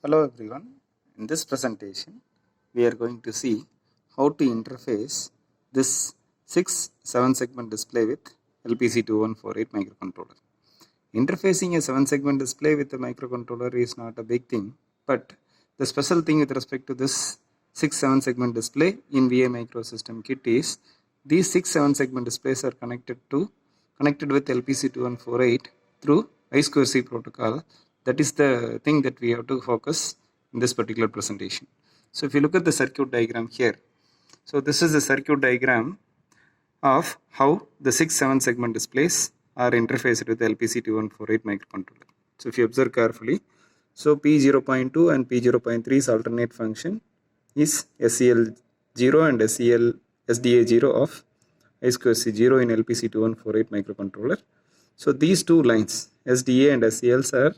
Hello everyone. In this presentation, we are going to see how to interface this 6-7 segment display with LPC2148 microcontroller. Interfacing a 7-segment display with a microcontroller is not a big thing, but the special thing with respect to this 6-7 segment display in VA Microsystem kit is these 6-7 segment displays are connected with LPC2148 through I2C protocol. That is the thing that we have to focus in this particular presentation. So if you look at the circuit diagram here, so this is the circuit diagram of how the 6-7 segment displays are interfaced with the LPC2148 microcontroller. So if you observe carefully, so P0.2 and P0.3's alternate function is SEL0 and SDA0 of I2C0 in LPC2148 microcontroller. So these two lines, SDA and SELs, are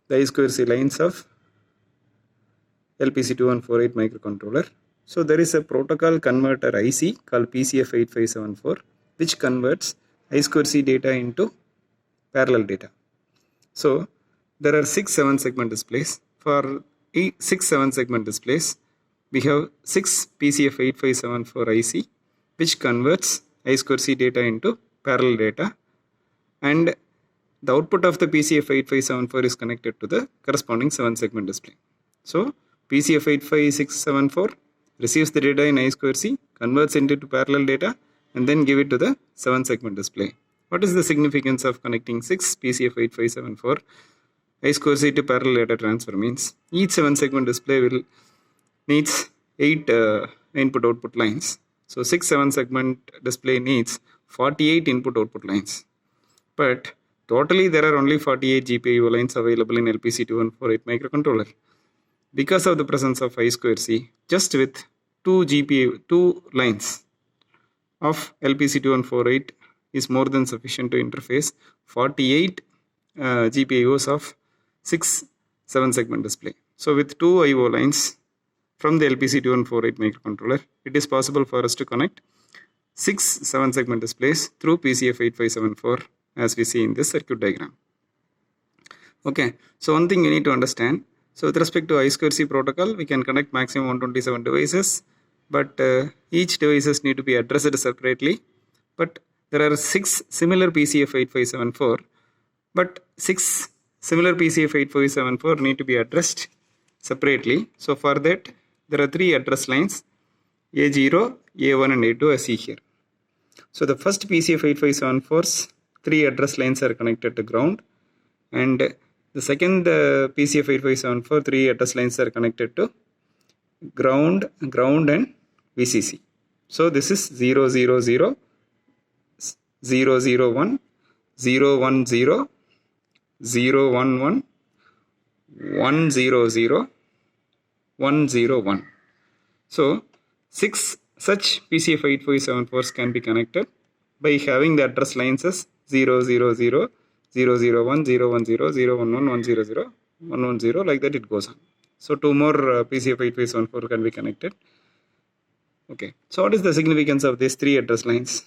the I2C lines of LPC2148 microcontroller. So there is a protocol converter IC called PCF8574 which converts I2C data into parallel data. So there are 6-7 segment displays. For 6-7 segment displays, we have 6 PCF8574 IC which converts I2C data into parallel data, and the output of the PCF8574 is connected to the corresponding 7-segment display. So PCF85674 receives the data in I2C, converts it into parallel data, and then give it to the 7-segment display. What is the significance of connecting 6 PCF8574 I2C to parallel data transfer? Means each 7-segment display will needs 8 input-output lines. So 6 7-segment display needs 48 input-output lines. But totally there are only 48 GPIO lines available in LPC2148 microcontroller. Because of the presence of I2C, just with 2 lines of LPC2148 is more than sufficient to interface 48 GPIOs of 6 7-segment display. So with 2 IO lines from the LPC2148 microcontroller, it is possible for us to connect 6 7-segment displays through PCF8574 as we see in this circuit diagram. Okay, so one thing you need to understand. So with respect to I2C protocol, we can connect maximum 127 devices, but each devices need to be addressed separately. But there are 6 similar PCF8574, but 6 similar PCF8574 need to be addressed separately. So for that, there are 3 address lines, A0, A1 and A2 as see here. So the first PCF8574's 3 address lines are connected to ground, and the second PCF8574 3 address lines are connected to ground and VCC. So this is 000, 001, 010, 011, 100, 101. So 6 such PCF8574s can be connected by having the address lines as 000, 001, 010, 011, 100, 110, like that it goes on. So 2 more PCF8574 can be connected. Okay, so what is the significance of these 3 address lines?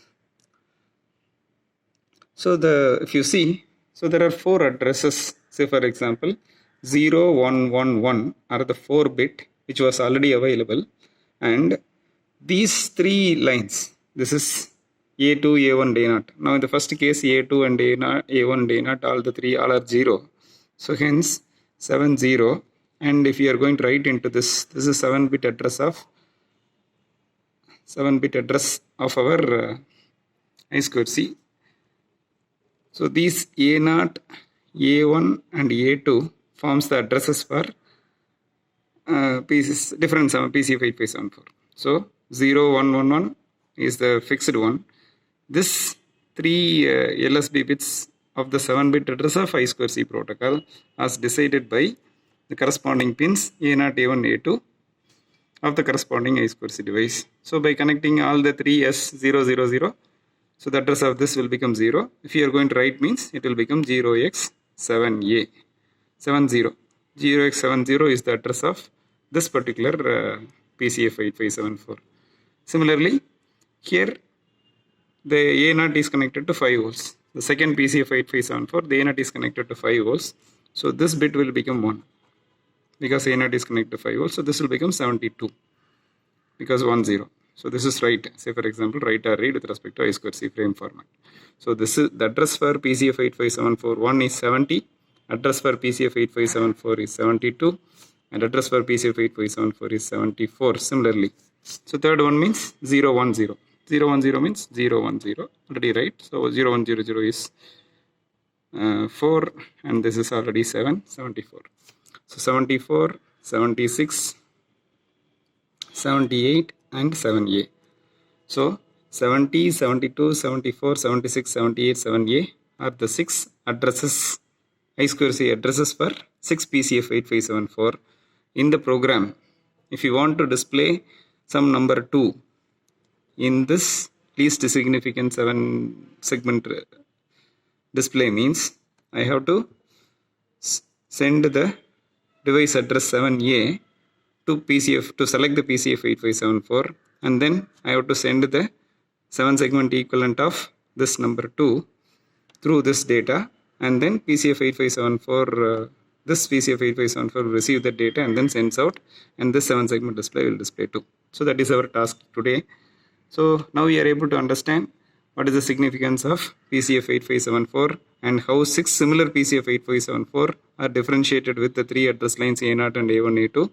So if you see, so there are 4 addresses. Say for example, 0111 are the 4 bit which was already available, and these 3 lines, this is A2, A1, A0. Now in the first case, A2 and A1, A0, all the 3 all are 0. So hence 70, and if you are going to write into this is 7-bit address of our I2C. So these A0, A1 and A2 forms the addresses for different PCF8574. So 0111 is the fixed one. This 3 LSB bits of the 7-bit address of I2C protocol as decided by the corresponding pins A0, A1, A2 of the corresponding I2C device. So by connecting all the 3 S000, so the address of this will become 0. If you are going to write means it will become 0x7A, 70. 0x70 is the address of this particular PCF8574. Similarly, here the A0 is connected to 5 volts. The second PCF8574, the A0 is connected to 5 volts. So this bit will become 1. because A0 is connected to 5 volts. So this will become 72 because 10. So this is write, say for example, write or read with respect to I2C frame format. So this is the address for PCF85741 is 70, address for PCF8574 is 72, and address for PCF8574 is 74 similarly. So third one means 010. 010 means 010, already right. So 0100 is 4, and this is already 7, 74. So 74, 76, 78 and 7A. So 70, 72, 74, 76, 78, 7A are the 6 addresses, I2C addresses for 6 PCF8574 in the program. If you want to display some number 2 in this least significant 7 segment display means I have to send the device address 7A to PCF to select the PCF8574, and then I have to send the 7 segment equivalent of this number 2 through this data, and then PCF8574 this PCF8574 will receive the data and then sends out, and this 7 segment display will display too. So that is our task today. So now we are able to understand what is the significance of PCF8574 and how 6 similar PCF8574 are differentiated with the 3 address lines A0 and A1, A2.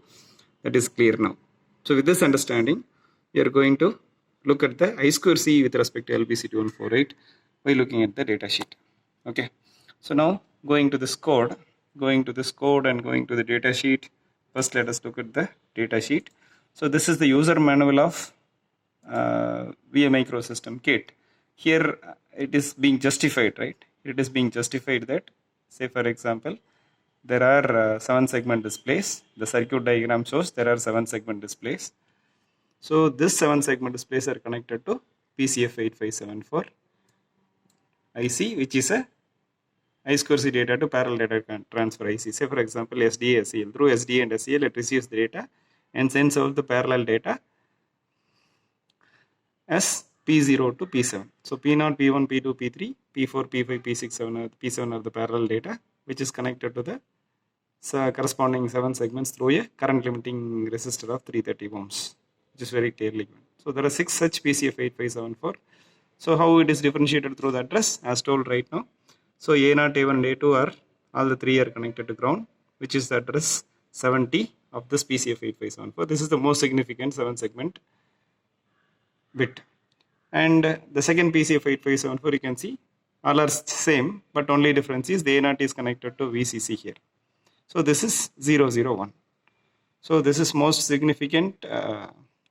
That is clear now. So with this understanding, we are going to look at the I2C with respect to LPC2148 by looking at the data sheet. Okay. So now going to this code and going to the data sheet. First let us look at the data sheet. So this is the user manual of VA Microsystem kit. Here it is being justified, right? It is being justified that, say for example, there are 7 segment displays. The circuit diagram shows there are 7 segment displays. So this 7 segment displays are connected to PCF8574 IC, which is a I2C data to parallel data transfer IC. Say for example SDA SCL. Through SDA and SCL it receives the data and sends out the parallel data as P0 to P7. So P0, P1, P2, P3, P4, P5, P6, P7 are the parallel data which is connected to the corresponding 7 segments through a current limiting resistor of 330 ohms, which is very clearly given. So there are 6 such PCF8574. So how it is differentiated through the address as told right now. So A0, A1 and A2 are, all the 3 are connected to ground, which is the address 70 of this PCF8574. This is the most significant 7 segment bit. And the second PCF8574 you can see all are same, but only difference is the A0 is connected to VCC here. So this is 001. So this is most significant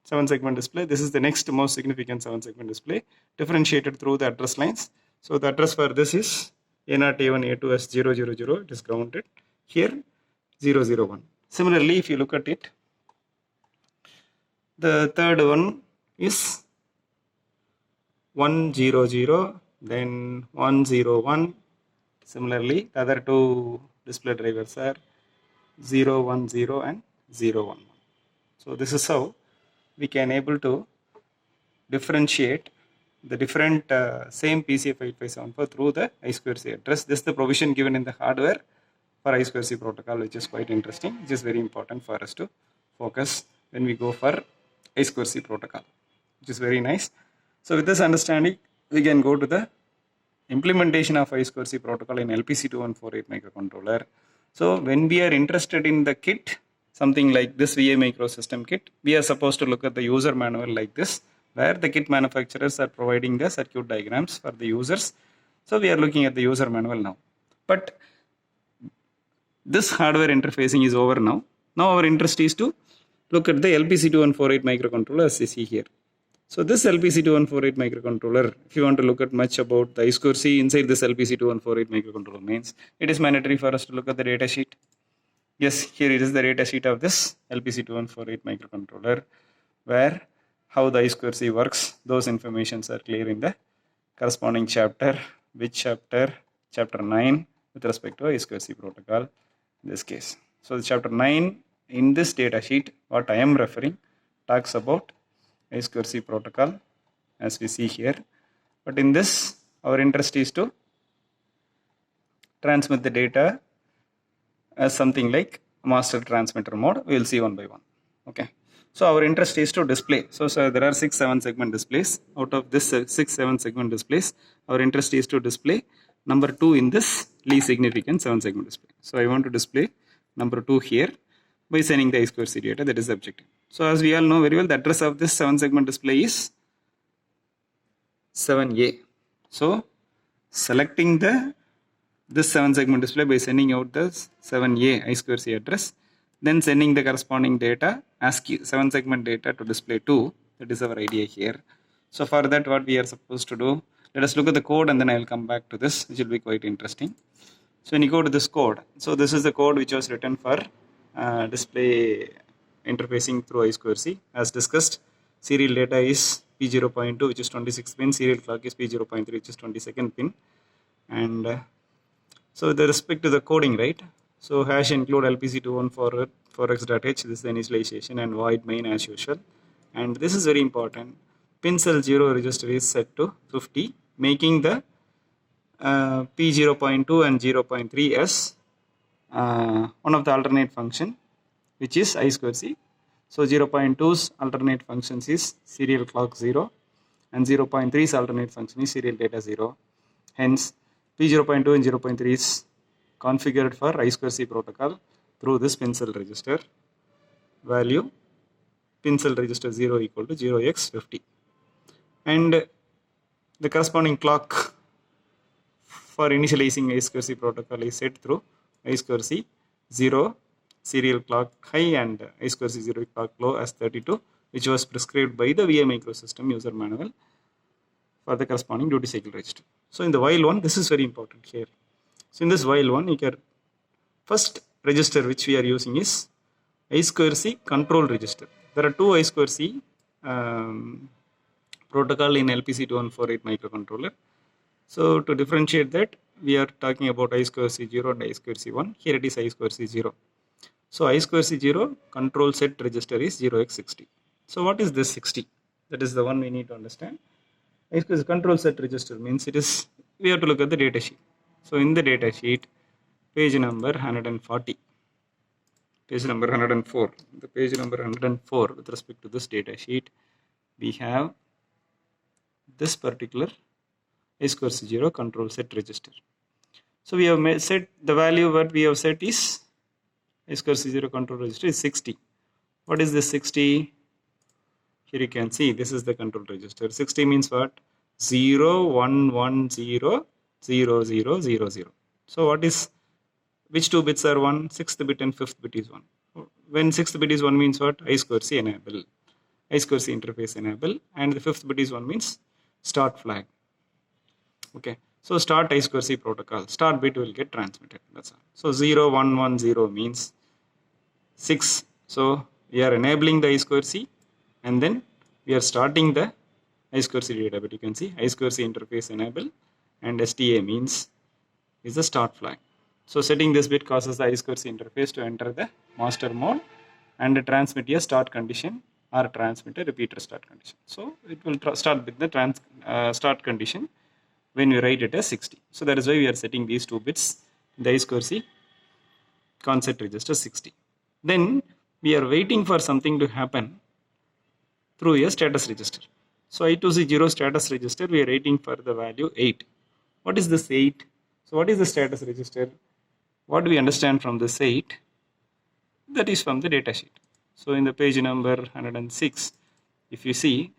7 segment display. This is the next most significant 7 segment display differentiated through the address lines. So the address for this is A0, A1, A2 as 000, it is grounded. Here 001. Similarly, if you look at it, the third one is 100, then 101. Similarly, the other 2 display drivers are 010 and 011. So this is how we can able to differentiate the different same PCF8574 through the I2C address. This is the provision given in the hardware for I2C protocol, which is quite interesting, which is very important for us to focus when we go for I2C protocol, which is very nice. So with this understanding, we can go to the implementation of I2C protocol in LPC2148 microcontroller. So when we are interested in the kit, something like this VA Microsystem kit, we are supposed to look at the user manual like this, where the kit manufacturers are providing the circuit diagrams for the users. So we are looking at the user manual now. But this hardware interfacing is over now. Now our interest is to look at the LPC2148 microcontroller as you see here. So this LPC2148 microcontroller, if you want to look at much about the I2C inside this LPC2148 microcontroller means, it is mandatory for us to look at the data sheet. Yes, here it is the data sheet of this LPC2148 microcontroller, where how the I2C works, those informations are clear in the corresponding chapter. Which chapter? Chapter 9 with respect to I2C protocol in this case. So the chapter 9 in this data sheet, what I am referring, talks about I2C protocol as we see here. But in this, our interest is to transmit the data as something like master transmitter mode. We will see one by one. Okay. So our interest is to display. So there are 6 7 segment displays. Out of this 6 7 segment displays, our interest is to display number 2 in this least significant 7 segment display. So I want to display number 2 here by sending the I2C data. That is the objective. So as we all know very well, the address of this 7 segment display is 7A. So selecting this 7 segment display by sending out the 7A I2C address, then sending the corresponding data, ASCII 7 segment data to display 2. That is our idea here. So for that, what we are supposed to do, let us look at the code and then I will come back to this, which will be quite interesting. So when you go to this code, so this is the code which was written for display interfacing through I2C. As discussed, serial data is P0.2, which is 26 pin, serial clock is P0.3, which is 22nd pin. And so with respect to the coding, right? So hash include LPC21 for x.h, this is the initialization, and void main as usual. And this is very important. Pin cell 0 register is set to 50, making the P0.2 and 0.3 as one of the alternate function, which is I2C. So 0.2's alternate functions is serial clock 0 and 0.3's alternate function is serial data 0. Hence P0.2 and 0.3 is configured for I2C protocol through this pin cell register value pin cell register 0 equal to 0x50, and the corresponding clock for initializing I2C protocol is set through I2C 0 serial clock high and I2C 0 clock low as 32, which was prescribed by the VI Microsystem user manual for the corresponding duty cycle register. So in the while one, this is very important here. So in this while one, you can first register which we are using is I2C control register. There are two I2C protocol in LPC2148 microcontroller. So to differentiate that, we are talking about I2C 0 and I2C 1. Here it is I2C 0. So I2C 0 control set register is 0x60. So what is this 60? That is the one we need to understand. I2C control set register means it is, we have to look at the data sheet. So in the data sheet, page number 140, page number 104, the page number 104 with respect to this data sheet, we have this particular I2C 0 control set register. So we have set the value what we have set is I2C 0 control register is 60. What is this 60? Here you can see this is the control register. 60 means what? 0 1 1 0 0 0 0 0. So what is, which two bits are 1? 6th bit and 5th bit is 1. When 6th bit is 1 means what? I2C enable, I2C interface enable, and the 5th bit is 1 means start flag. Okay, so start I2C protocol, start bit will get transmitted. That's all. So 0 1 1 0 means 6. So we are enabling the I2C and then we are starting the I2C data bit. You can see I2C interface enable and STA means is the start flag. So setting this bit causes the I2C interface to enter the master mode and transmit a start condition or transmit a repeater start condition. So it will start with the start condition when we write it as 60. So that is why we are setting these two bits in the I2C concept register 60. Then we are waiting for something to happen through a status register. So I2C 0 status register, we are waiting for the value 8. What is this 8? So what is the status register? What do we understand from this 8? That is from the data sheet. So in the page number 106, if you see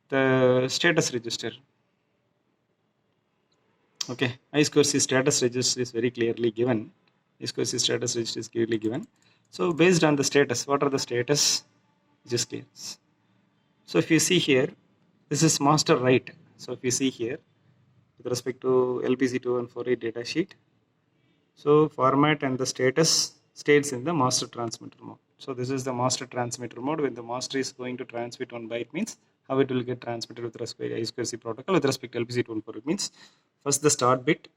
the status register, okay, I2C status register is very clearly given. I2C status register is clearly given. So based on the status, what are the status? Just clear. So if you see here, this is master write. So if you see here, with respect to LPC2148 data sheet, so format and the status states in the master transmitter mode. So this is the master transmitter mode. When the master is going to transmit 1 byte means how it will get transmitted with respect to I2C protocol. With respect to LPC2148 means first the start bit.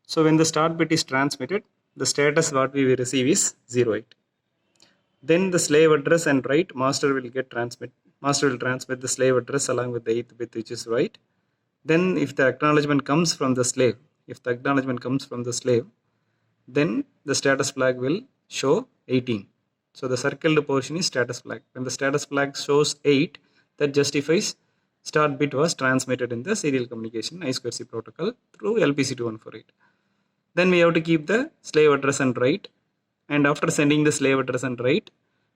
So when the start bit is transmitted, the status what we will receive is 08. Then the slave address and write, master will transmit the slave address along with the 8th bit which is write. Then if the acknowledgement comes from the slave, then the status flag will show 18. So the circled portion is status flag. When the status flag shows 8, that justifies start bit was transmitted in the serial communication I2C protocol through LPC2148. Then we have to keep the slave address and write, and after sending the slave address and write,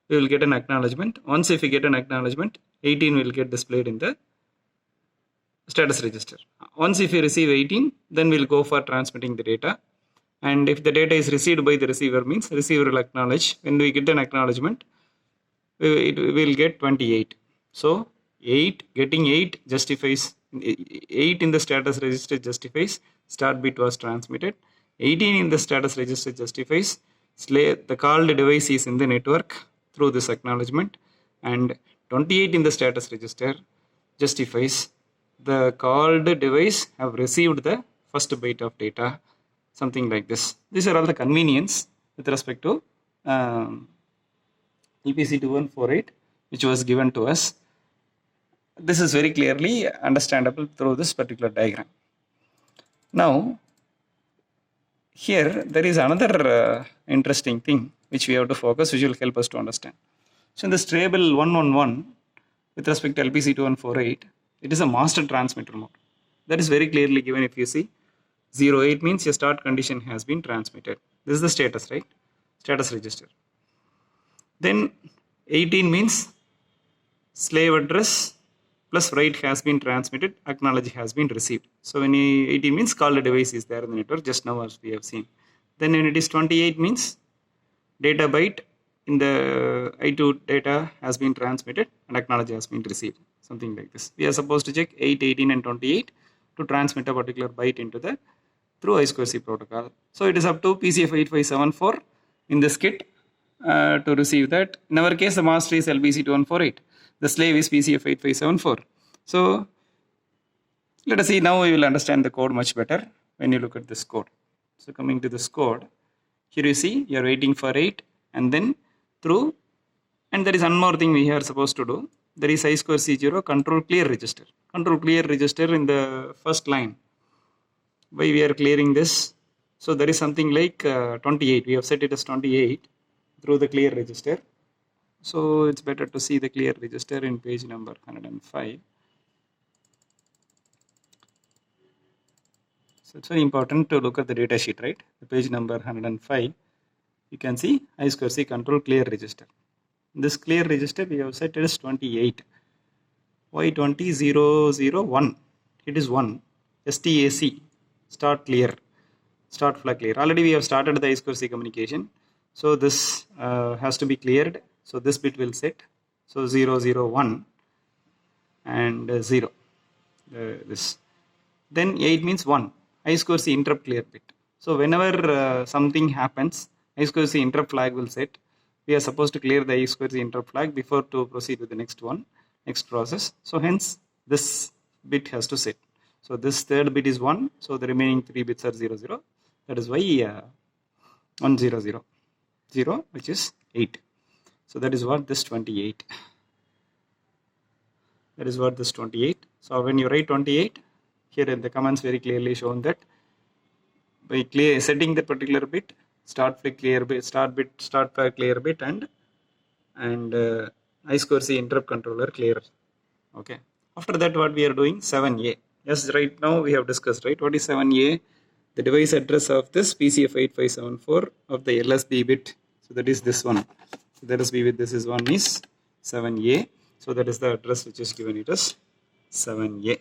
we will get an acknowledgement. Once if we get an acknowledgement, 18 will get displayed in the status register. Once if we receive 18, then we'll go for transmitting the data. And if the data is received by the receiver, means receiver will acknowledge. When we get an acknowledgement, we will get 28. So 8, getting 8 justifies, 8 in the status register justifies start bit was transmitted. 18 in the status register justifies the called device is in the network through this acknowledgement, and 28 in the status register justifies the called device have received the first byte of data, something like this. These are all the convenience with respect to LPC2148 which was given to us. This is very clearly understandable through this particular diagram. Now here there is another interesting thing which we have to focus, which will help us to understand. So in this table 111 with respect to LPC2148, it is a master transmitter mode. That is very clearly given. If you see 08 means your start condition has been transmitted. This is the status, right? Status register. Then 18 means slave address plus write has been transmitted, acknowledge has been received. So when 18 means called device is there in the network, just now as we have seen. Then when it is 28 means data byte in the I2 data has been transmitted and acknowledge has been received, something like this. We are supposed to check 8, 18 and 28 to transmit a particular byte into the through I2C protocol. So it is up to PCF8574 in this kit to receive that. In our case, the master is LPC2148. The slave is PCF8574. So let us see, now we will understand the code much better when you look at this code. So coming to this code, here you see you are waiting for 8 and then through, and there is one more thing we are supposed to do. There is I2C0 control clear register. Control clear register in the first line. Why we are clearing this? So there is something like 28. We have set it as 28 through the clear register. So it's better to see the clear register in page number 105. So it's very important to look at the data sheet, right? The page number 105, you can see I2C control clear register. This clear register we have set it as 28. Why 20001? It is 1. STAC, start clear, start flag clear. Already we have started the I2C communication. So this has to be cleared. So this bit will set. So 001 and 0. This. Then 8 means 1. I2C interrupt clear bit. So whenever something happens, I2C interrupt flag will set. We are supposed to clear the I2C interrupt flag before to proceed with the next process. So hence this bit has to set. So this third bit is 1. So the remaining 3 bits are 00. That is why 100. 0, which is 8. So that is what this 28. That is what this 28. So when you write 28, here in the commands very clearly shown that by setting the particular bit, start flag clear bit, start flag clear bit, and I2C interrupt controller clear. Okay. After that, what we are doing? 7A. Yes, right now we have discussed, right? What is 7A? The device address of this PCF8574 of the LSB bit. So that is this one. So the LSB with this is one is 7A. So that is the address which is given it as 7A.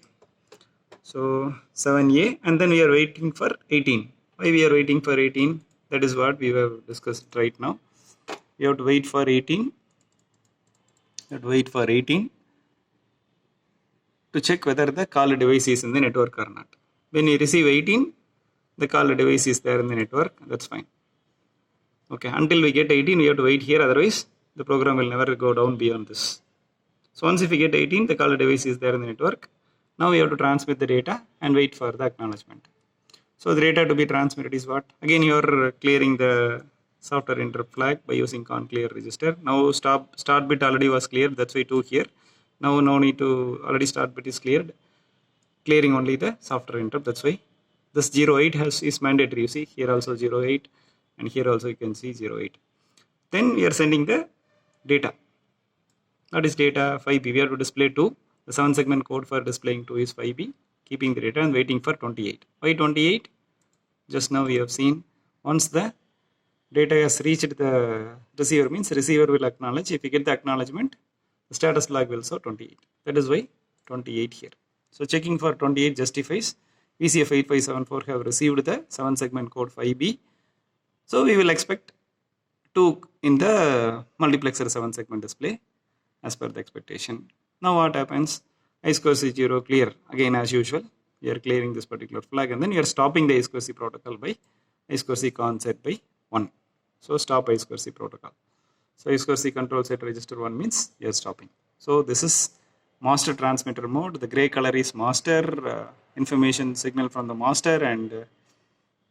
So 7A, and then we are waiting for 18. Why we are waiting for 18? That is what we have discussed right now. We have to wait for 18. To check whether the called device is in the network or not. When you receive 18, the called device is there in the network. That's fine. Okay, until we get 18, we have to wait here. Otherwise, the program will never go down beyond this. So once if we get 18, the called device is there in the network. Now we have to transmit the data and wait for the acknowledgement. So the data to be transmitted is what? Again, you are clearing the software interrupt flag by using con clear register. Now start bit already was cleared. That's why 2 here. Now no need to, already start bit is cleared. Clearing only the software interrupt. That's why this 08 is mandatory. You see here also 08, and here also you can see 08. Then we are sending the data. What is data? 5B. We have to display 2. The 7 segment code for displaying 2 is 5B. Keeping the data and waiting for 28. Why 28? Just now we have seen once the data has reached the receiver, means receiver will acknowledge. If you get the acknowledgement, the status log will show 28. That is why 28 here. So checking for 28 justifies. VCF 8574 have received the 7 segment code 5B. So we will expect 2 in the multiplexer 7 segment display as per the expectation. Now what happens? I2C 0 clear. Again as usual, we are clearing this particular flag and then we are stopping the I2C protocol by I2C con set by 1. So stop I2C protocol. So I2C control set register 1 means you are stopping. So this is master transmitter mode. The gray color is master information signal from the master, and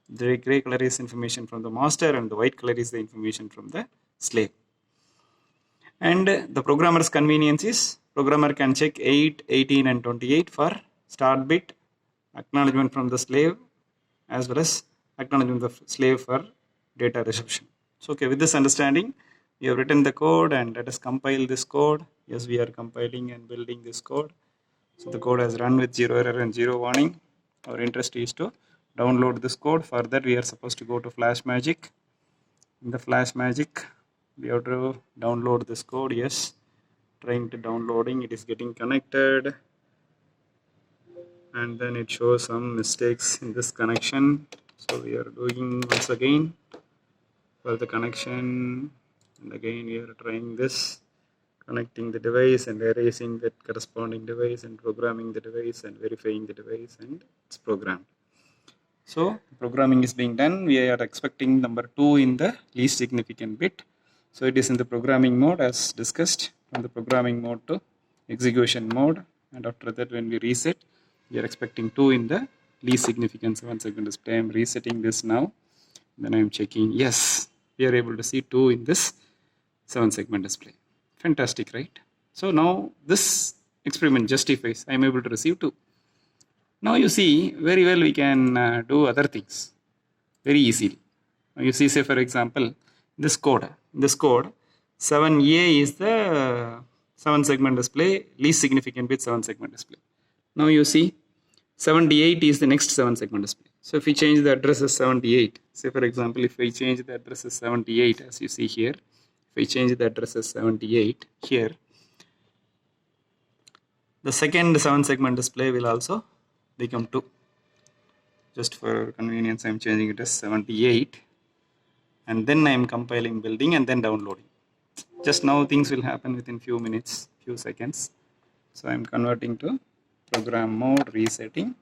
the gray color is information from the master, and the white color is the information from the slave. And the programmer's convenience is programmer can check 8, 18 and 28 for start bit, acknowledgement from the slave as well as acknowledgement of the slave for data reception. So okay, with this understanding, we have written the code and let us compile this code. Yes, we are compiling and building this code. So the code has run with 0 error and 0 warning. Our interest is to download this code. For that we are supposed to go to FlashMagick. In the FlashMagick, we have to download this code. Yes, trying to downloading, it is getting connected, and then it shows some mistakes in this connection. So we are doing once again for the connection, and again we are trying this, connecting the device and erasing that corresponding device and programming the device and verifying the device, and it's programmed. So programming is being done. We are expecting number 2 in the least significant bit. So it is in the programming mode as discussed, from the programming mode to execution mode, and after that when we reset, we are expecting 2 in the least significant 7 segment display. I am resetting this now, then I am checking. Yes, we are able to see 2 in this 7 segment display. Fantastic, right? So now this experiment justifies. I am able to receive 2. Now you see very well we can do other things very easily. Now you see, say for example, this code 7A is the 7 segment display, least significant bit 7 segment display. Now you see 78 is the next 7 segment display. So if we change the address as 78, say for example, if I change the address as 78, as you see here, if I change the address as 78 here, the second 7 segment display will also become 2. Just for convenience, I am changing it as 78, and then I am compiling, building, and then downloading. Just now things will happen within few minutes, few seconds. So I am converting to program mode, resetting.